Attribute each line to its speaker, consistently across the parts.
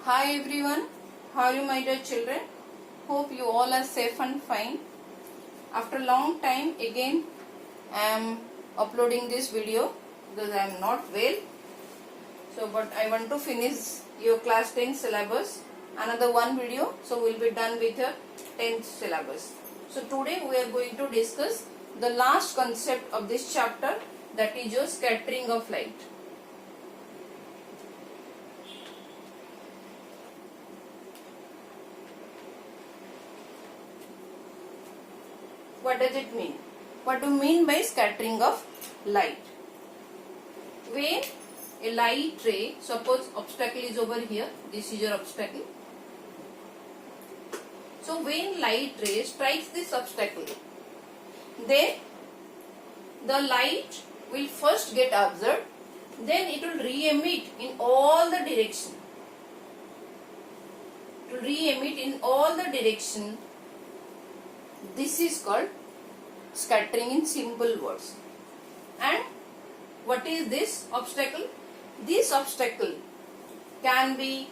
Speaker 1: Hi everyone, how are you my dear children? Hope you all are safe and fine. After a long time again I am uploading this video because I am not well. But I want to finish your class 10 syllabus. Another one video, so we will be done with your 10th syllabus. So today we are going to discuss the last concept of this chapter, that is your scattering of light. What does it mean? What do you mean by scattering of light? When a light ray, suppose obstacle is over here, this is your obstacle. So when light ray strikes this obstacle, then the light will first get absorbed, then it will re-emit in all the direction. It will re-emit in all the direction. This is called scattering in simple words. And what is this obstacle? This obstacle can be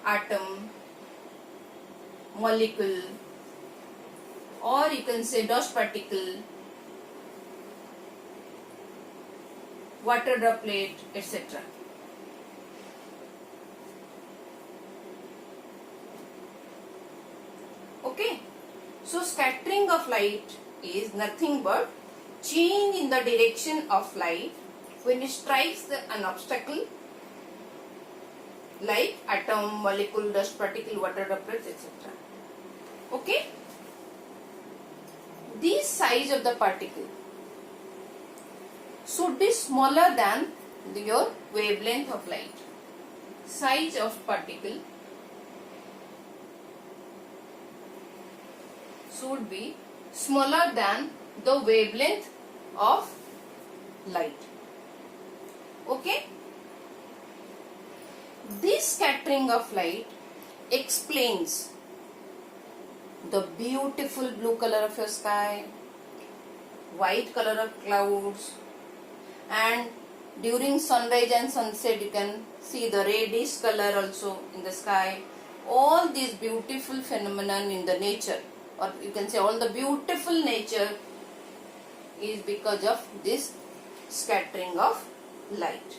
Speaker 1: atom, molecule, or you can say dust particle, water droplet, etc. Okay. So scattering of light is nothing but change in the direction of light when it strikes an obstacle like atom, molecule, dust particle, water droplets, etc. Okay? This size of the particle should be smaller than your wavelength of light. Size of particle should be smaller than the wavelength of light. Okay? This scattering of light explains the beautiful blue color of your sky, white color of clouds, and during sunrise and sunset you can see the reddish color also in the sky. All these beautiful phenomenon in the nature, or you can say all the beautiful nature, is because of this scattering of light.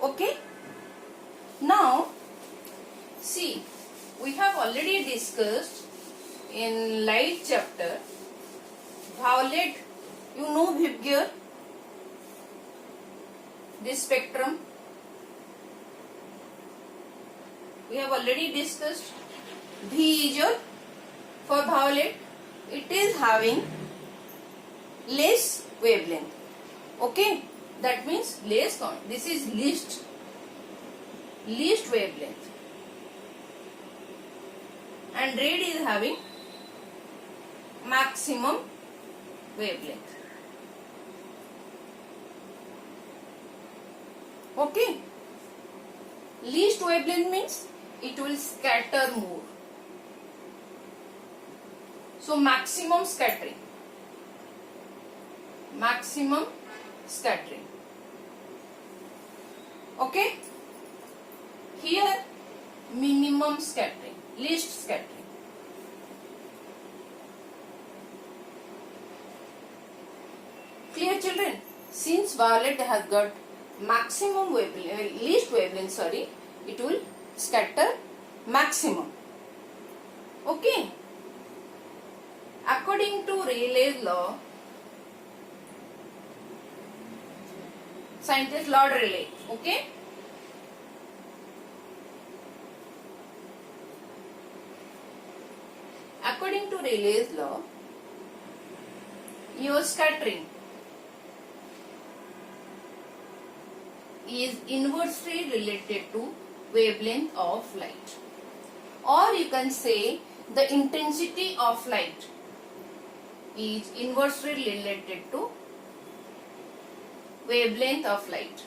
Speaker 1: Okay? Now, see, we have already discussed in light chapter, violet, you know Vibgyor, this spectrum. We have already discussed. V is your, for violet, it is having less wavelength. Okay, that means less count. This is least wavelength. And red is having maximum wavelength. Okay, least wavelength means it will scatter more. So maximum scattering. Maximum scattering. Okay? Here minimum scattering, least scattering. Clear children? Since violet has got maximum wavelength, least wavelength, sorry, it will scatter maximum. Okay? According to Rayleigh's law, scientist Lord Rayleigh, okay? According to Rayleigh's law, your scattering is inversely related to wavelength of light, or you can say the intensity of light is inversely related to wavelength of light.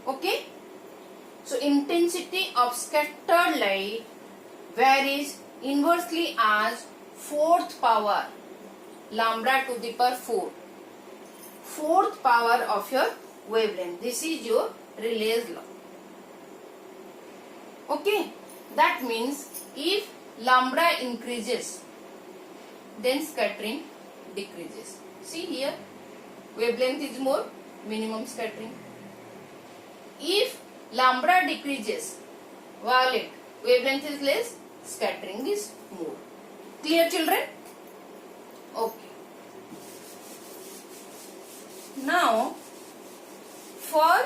Speaker 1: Okay? So intensity of scattered light varies inversely as fourth power lambda to the power 4. Fourth power of your wavelength. This is your Rayleigh's law. Okay, that means if lambda increases, then scattering decreases. See here, wavelength is more, minimum scattering. If lambda decreases, violet, wavelength is less, scattering is more. Clear, children? Okay. Now, for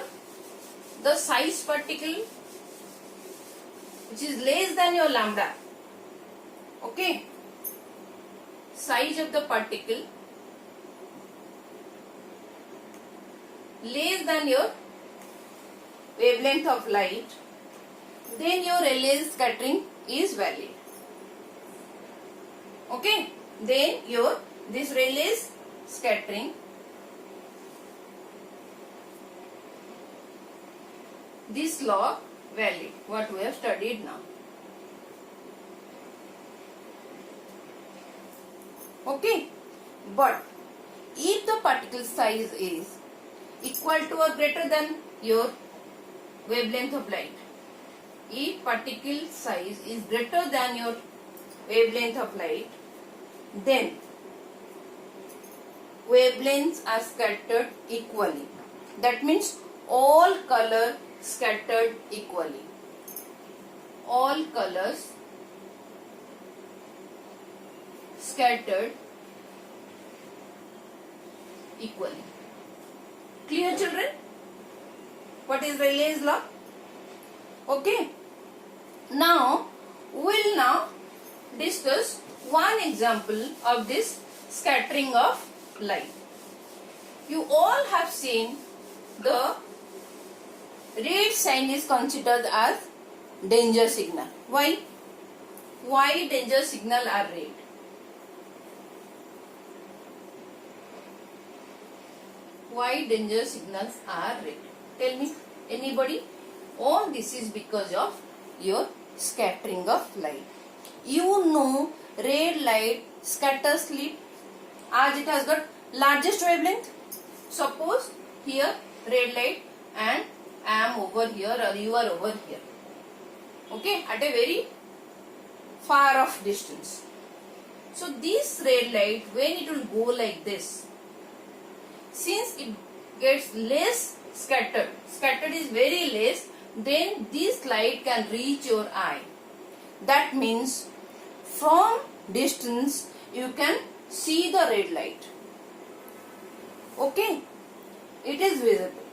Speaker 1: the size particle which is less than your lambda, okay, size of the particle less than your wavelength of light, then your Rayleigh scattering is valid. Okay, then your this Rayleigh scattering, this law valid, what we have studied now. Okay, but if the particle size is equal to or greater than your wavelength of light, if particle size is greater than your wavelength of light, then wavelengths are scattered equally. That means all color scattered equally. All colors scattered equally. Clear, children? What is Rayleigh's law? Okay. Now, we'll now discuss one example of this scattering of light. You all have seen the red sign is considered as danger signal. Why? Why danger signal are red? Why danger signals are red? Tell me, anybody? Oh, this is because of your scattering of light. You know red light scatters light as it has got largest wavelength. Suppose here red light and I am over here or you are over here. Okay, at a very far off distance. So this red light, when it will go like this, since it gets less scattered is very less, then this light can reach your eye. That means from distance you can see the red light. Okay, it is visible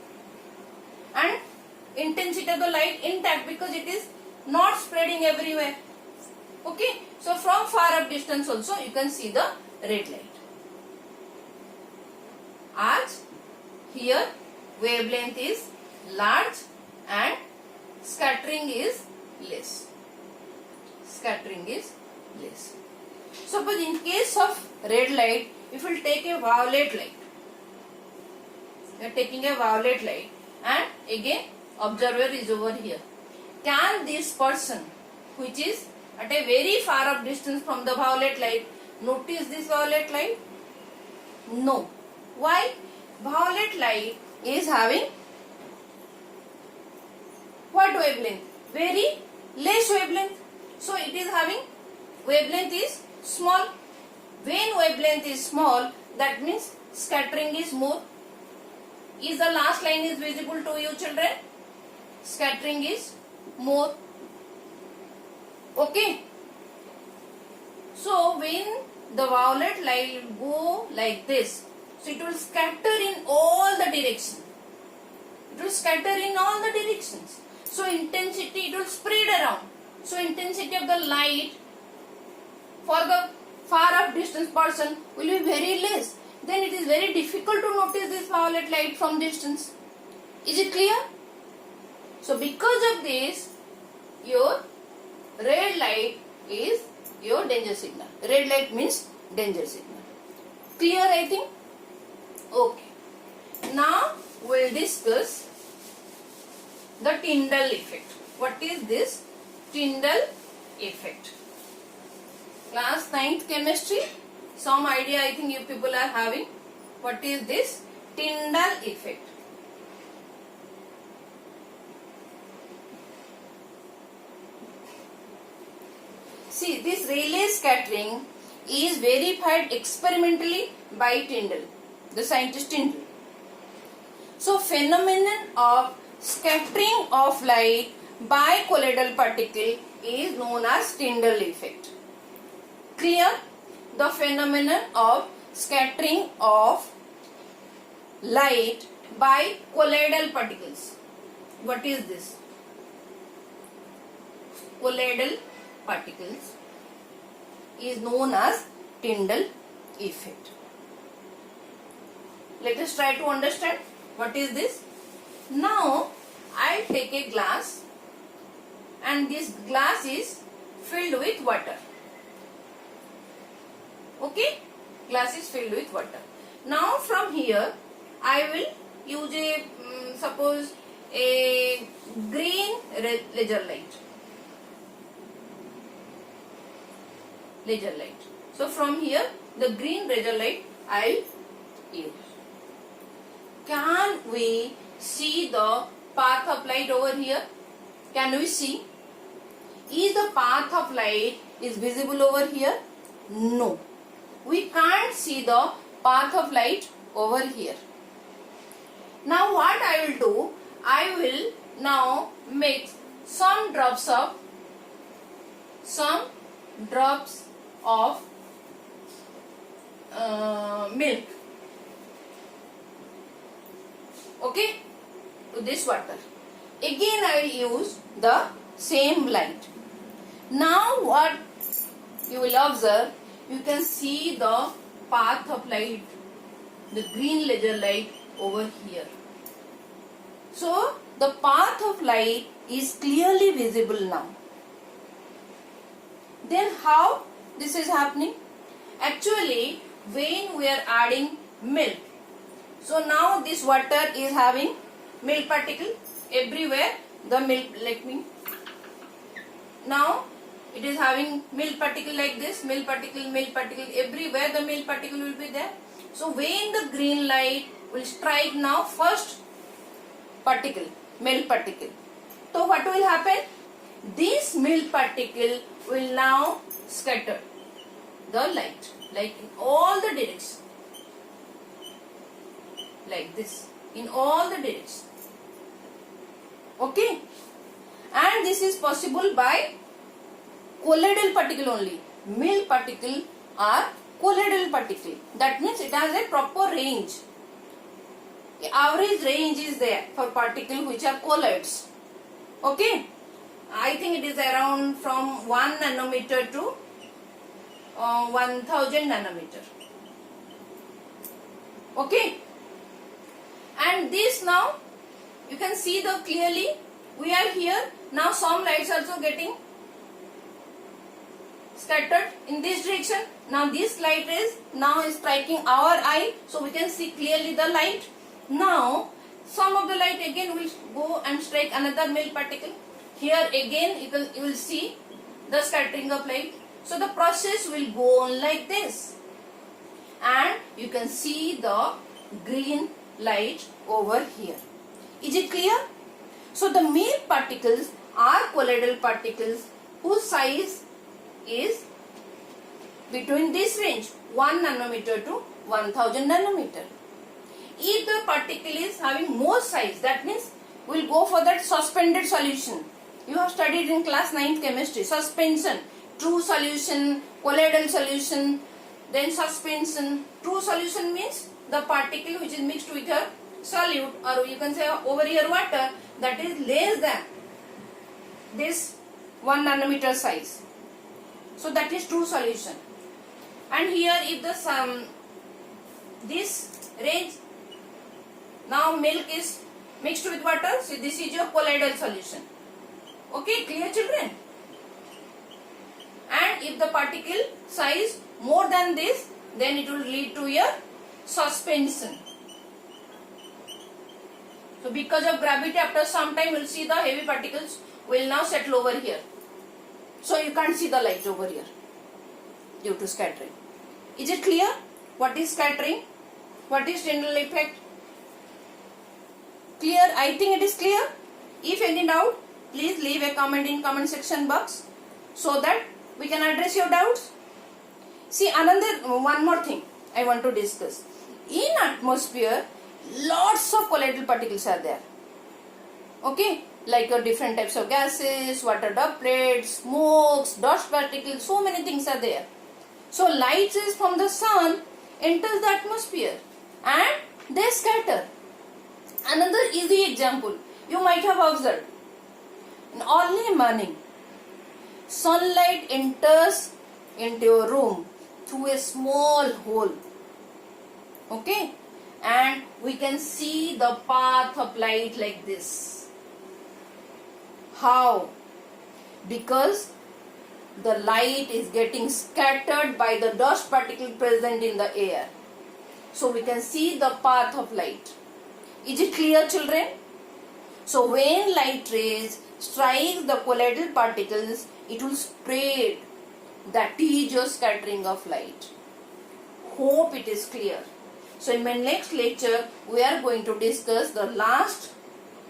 Speaker 1: and intensity of the light intact because it is not spreading everywhere. Okay, so from far up distance also you can see the red light. As here wavelength is large and scattering is less. Scattering is less. Suppose in case of red light, if we will take a violet light, we are taking a violet light and again observer is over here. Can this person which is at a very far up distance from the violet light notice this violet light? No. Why? Violet light is having what wavelength? Very less wavelength. So it is having wavelength is small. When wavelength is small, that means scattering is more. Is the last line is visible to you, children? Scattering is more. Okay. So when the violet light will go like this, so it will scatter in all the directions. It will scatter in all the directions. So intensity, it will spread around. So intensity of the light for the far up distance person will be very less. Then it is very difficult to notice this violet light from distance. Is it clear? So because of this, your red light is your danger signal. Red light means danger signal. Clear, I think? Okay. Now we will discuss the Tyndall effect. What is this Tyndall effect? Class 9th chemistry. Some idea I think you people are having. What is this Tyndall effect? See, this Rayleigh scattering is verified experimentally by Tyndall, the scientist Tyndall. So, phenomenon of scattering of light by colloidal particle is known as Tyndall effect. Clear? The phenomenon of scattering of light by colloidal particles. What is this? Colloidal particles is known as Tyndall effect. Let us try to understand what is this. Now I take a glass and this glass is filled with water. Okay, glass is filled with water. Now from here I will use a suppose a green laser light. So from here the green laser light I will use. Can we see the path of light over here? Can we see? Is the path of light is visible over here? No. We can't see the path of light over here. Now what I will do? I will now mix some drops of milk. Okay, to this water. Again I will use the same light. Now what you will observe, you can see the path of light, the green laser light over here. So the path of light is clearly visible now. Then how this is happening? Actually, when we are adding milk, so now this water is having milk particle everywhere. The milk, now it is having milk particle like this, milk particle everywhere. The milk particle will be there. So when the green light will strike now first particle, milk particle. So what will happen? This milk particle will now scatter the light like in all the directions. Like this, in all the directions. Okay, and this is possible by colloidal particle only. Milk particle are colloidal particle. That means it has a proper range. The average range is there for particles which are colloids. Okay, I think it is around from 1 nanometer to 1000 nanometer. Okay. And this now you can see the clearly we are here. Now some lights also getting scattered in this direction. Now this light is now striking our eye, so we can see clearly the light. Now some of the light again will go and strike another milk particle. Here again you will see the scattering of light. So the process will go on like this, and you can see the green light over here. Is it clear? So the milk particles are colloidal particles whose size is between this range 1 nanometer to 1000 nanometer. If the particle is having more size, that means we will go for that suspended solution. You have studied in class 9th chemistry. Suspension, true solution, colloidal solution, then suspension. True solution means the particle which is mixed with a solute, or you can say over here water, that is less than this 1 nanometer size. So that is true solution. And here if the this range, now milk is mixed with water, so this is your colloidal solution. Okay, clear children? And if the particle size more than this, then it will lead to your suspension. So because of gravity, after some time you will see the heavy particles will now settle over here. So you can't see the light over here due to scattering. Is it clear? What is scattering? What is Tyndall effect? Clear? I think it is clear. If any doubt, please leave a comment in comment section box so that we can address your doubts. See, one more thing I want to discuss. In atmosphere, lots of colloidal particles are there. Okay, like different types of gases, water droplets, smokes, dust particles, so many things are there. So light rays from the sun enters the atmosphere and they scatter. Another easy example you might have observed. In early morning, sunlight enters into your room through a small hole. Okay, and we can see the path of light like this. How? Because the light is getting scattered by the dust particle present in the air. So we can see the path of light. Is it clear, children? So when light rays strike the colloidal particles, it will spread. That is your scattering of light. Hope it is clear. So in my next lecture, we are going to discuss the last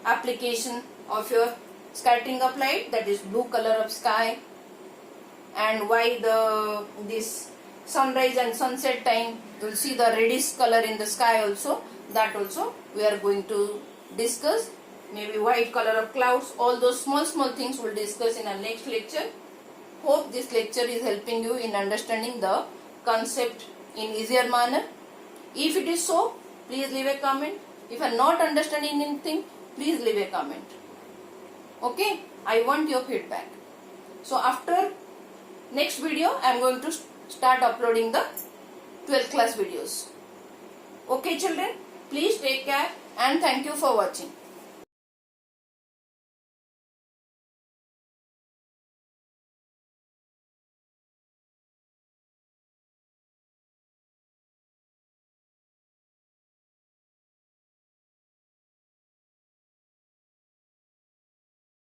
Speaker 1: application of your scattering of light, that is blue color of sky, and why this sunrise and sunset time you will see the reddish color in the sky also. That also we are going to discuss. Maybe white color of clouds, all those small things we will discuss in our next lecture. Hope this lecture is helping you in understanding the concept in easier manner. If it is so, please leave a comment. If you are not understanding anything, please leave a comment. Okay, I want your feedback. So after next video, I am going to start uploading the 12th class videos. Okay children, please take care and thank you for watching.